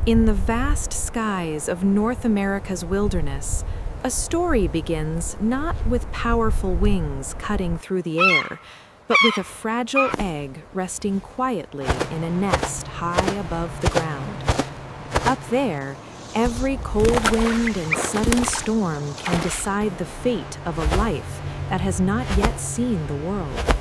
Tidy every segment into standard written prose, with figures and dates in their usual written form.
In the vast skies of North America's wilderness, a story begins not with powerful wings cutting through the air, but with a fragile egg resting quietly in a nest high above the ground. Up there, every cold wind and sudden storm can decide the fate of a life that has not yet seen the world.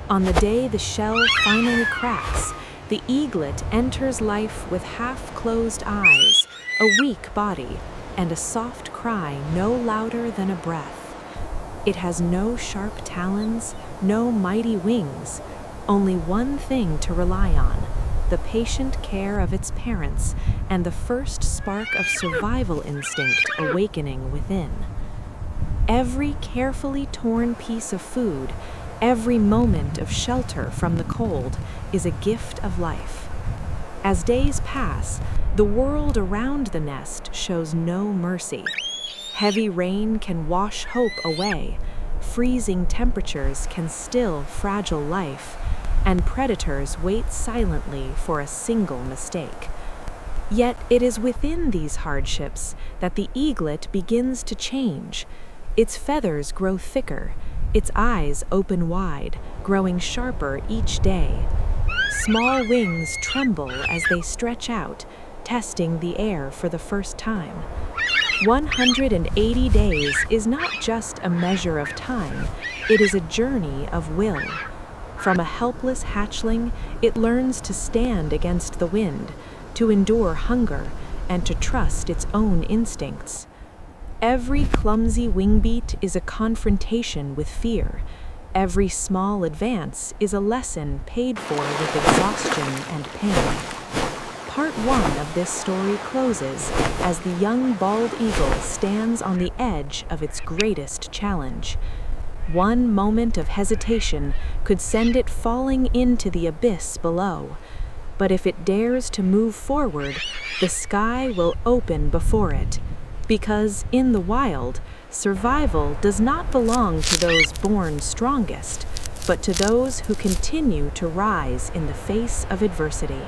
On the day the shell finally cracks, the eaglet enters life with half-closed eyes, a weak body, and a soft cry no louder than a breath. It has no sharp talons, no mighty wings, only one thing to rely on: the patient care of its parents and the first spark of survival instinct awakening within. Every carefully torn piece of food, every moment of shelter from the cold, is a gift of life. As days pass, the world around the nest shows no mercy. Heavy rain can wash hope away, freezing temperatures can still fragile life, and predators wait silently for a single mistake. Yet it is within these hardships that the eaglet begins to change. Its feathers grow thicker, its eyes open wide, growing sharper each day. Small wings tremble as they stretch out, testing the air for the first time. 180 days is not just a measure of time, it is a journey of will. From a helpless hatchling, it learns to stand against the wind, to endure hunger, and to trust its own instincts. Every clumsy wingbeat is a confrontation with fear. Every small advance is a lesson paid for with exhaustion and pain. Part 1 of this story closes as the young bald eagle stands on the edge of its greatest challenge. One moment of hesitation could send it falling into the abyss below. But if it dares to move forward, the sky will open before it. Because in the wild, survival does not belong to those born strongest, but to those who continue to rise in the face of adversity.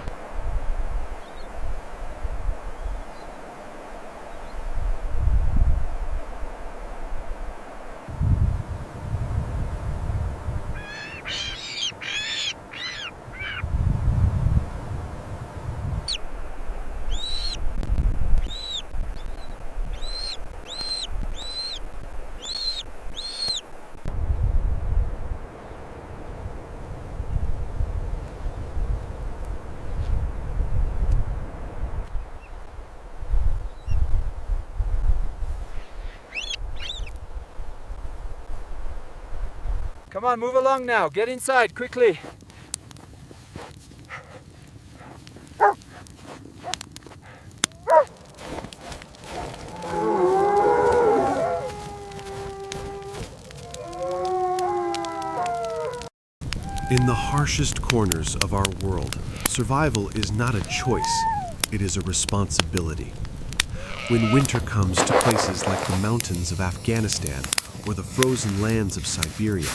Come on, move along now. Get inside, quickly. In the harshest corners of our world, survival is not a choice, it is a responsibility. When winter comes to places like the mountains of Afghanistan or the frozen lands of Siberia,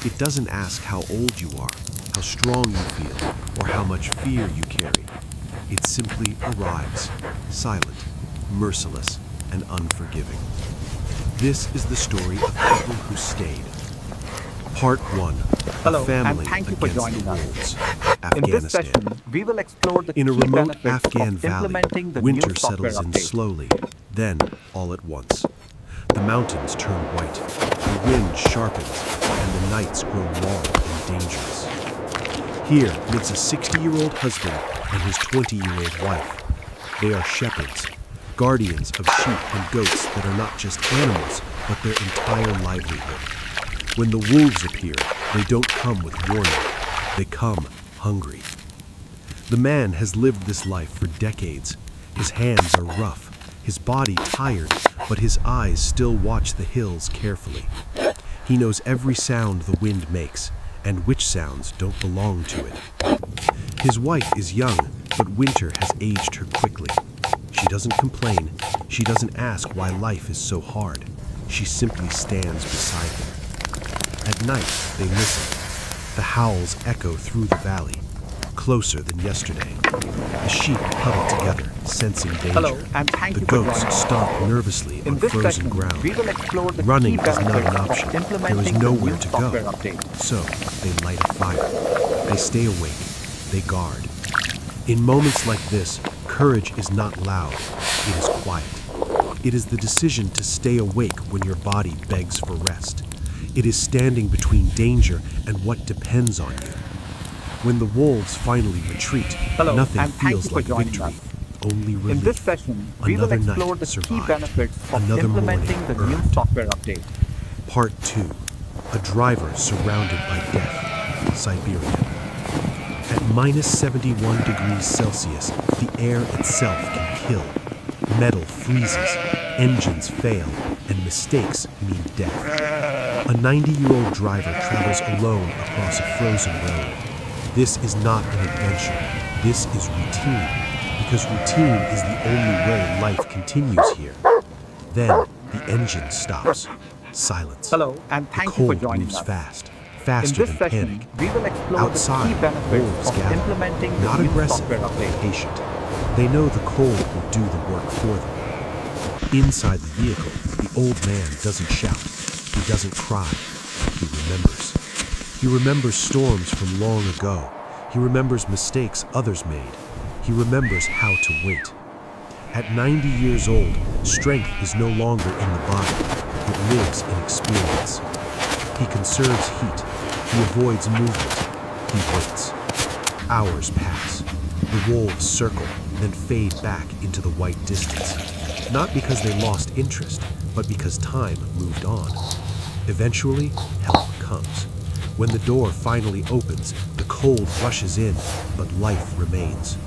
it doesn't ask how old you are, how strong you feel, or how much fear you carry. It simply arrives, silent, merciless, and unforgiving. This is the story of people who stayed. Part 1, Hello, A Family and thank you for Against joining the us. Wolves, In this Afghanistan. session, we will explore the In a key remote benefits Afghan of valley, implementing the winter new software settles in update. slowly, then all at once. The mountains turn white, the wind sharpens, and the nights grow long and dangerous. Here lives a 60-year-old husband and his 20-year-old wife. They are shepherds, guardians of sheep and goats that are not just animals, but their entire livelihood. When the wolves appear, they don't come with warning. They come hungry. The man has lived this life for decades. His hands are rough, his body tired, but his eyes still watch the hills carefully. He knows every sound the wind makes, and which sounds don't belong to it. His wife is young, but winter has aged her quickly. She doesn't complain. She doesn't ask why life is so hard. She simply stands beside him. At night, they listen. The howls echo through the valley. closer than yesterday. The sheep huddle together, sensing danger. Hello, and thank The you for goats joining us. stomp nervously In on this frozen session, ground. we will explore the Running key is not an benefits option. of There is implementing the nowhere new to go. software update. So they light a fire. They stay awake. They guard. In moments like this, courage is not loud. It is quiet. It is the decision to stay awake when your body begs for rest. It is standing between danger and what depends on you. When the wolves finally retreat, Hello, nothing and thank feels you for like joining victory, us. only relief. In this session, we will Another night explore the key survived. benefits of Another implementing morning the new earned. software update. Part 2. A driver surrounded by death. Siberia. At minus 71 degrees Celsius, the air itself can kill. Metal freezes, engines fail, and mistakes mean death. A 90-year-old driver travels alone across a frozen road. This is not an adventure. This is routine, because routine is the only way life continues here. Then the engine stops. Silence. Hello, and The thank you for cold joining moves us. fast, In faster this than session, panic. we will explore Outside, the key benefits wolves of gather, implementing the not new aggressive, software update. patient. They know the cold will do the work for them. Inside the vehicle, the old man doesn't shout. He doesn't cry. He remembers. He remembers storms from long ago. He remembers mistakes others made. He remembers how to wait. At 90 years old, strength is no longer in the body. It lives in experience. He conserves heat. He avoids movement. He waits. Hours pass. The wolves circle, then fade back into the white distance. Not because they lost interest, but because time moved on. Eventually, help comes. When the door finally opens, the cold rushes in, but life remains.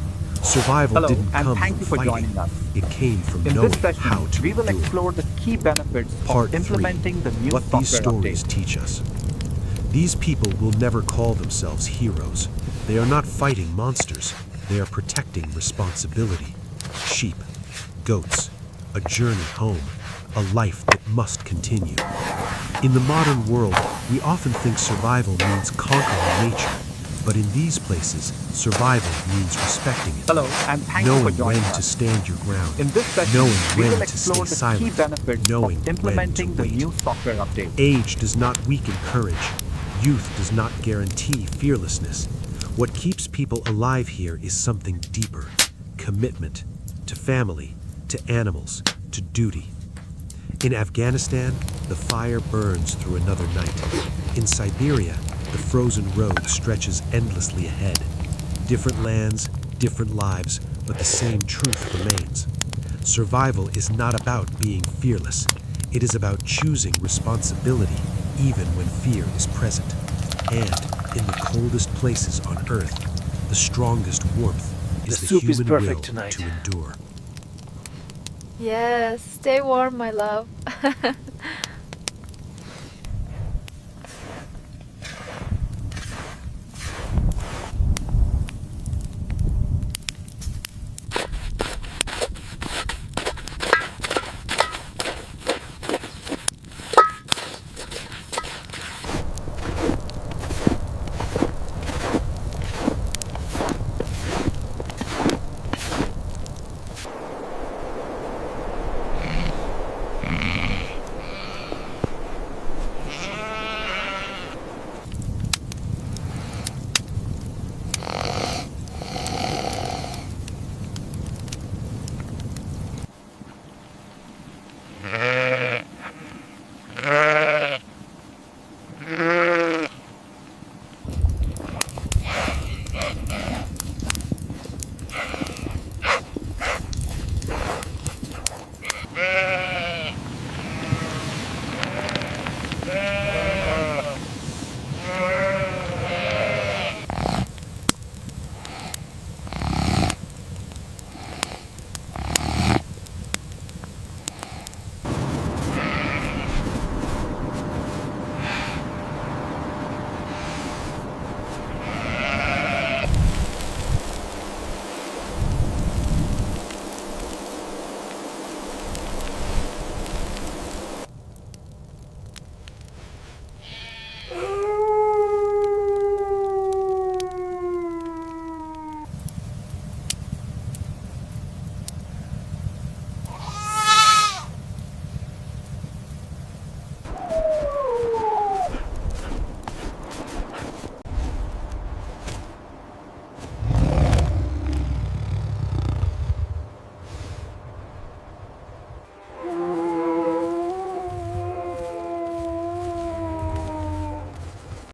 Survival Hello, didn't and come thank from you for fighting. joining us. It came from In knowing this session, how to we will endure. explore the key benefits Part of implementing 3. the new What these software stories update. teach us. These people will never call themselves heroes. They are not fighting monsters. They are protecting responsibility. Sheep, goats, a journey home, a life that must continue. In the modern world, we often think survival means conquering nature. But in these places, survival means respecting it. Hello, and thank you for Knowing joining when to us. stand your ground. In this session, Knowing we when will to stay explore the key silent. benefits Knowing of when implementing to the wait. new software update. Age does not weaken courage. Youth does not guarantee fearlessness. What keeps people alive here is something deeper. Commitment to family, to animals, to duty. In Afghanistan, the fire burns through another night. In Siberia, the frozen road stretches endlessly ahead. Different lands, different lives, but the same truth remains. Survival is not about being fearless. It is about choosing responsibility even when fear is present. And in the coldest places on Earth, the strongest warmth is The the soup is human perfect will tonight. to endure. Yes, stay warm, my love.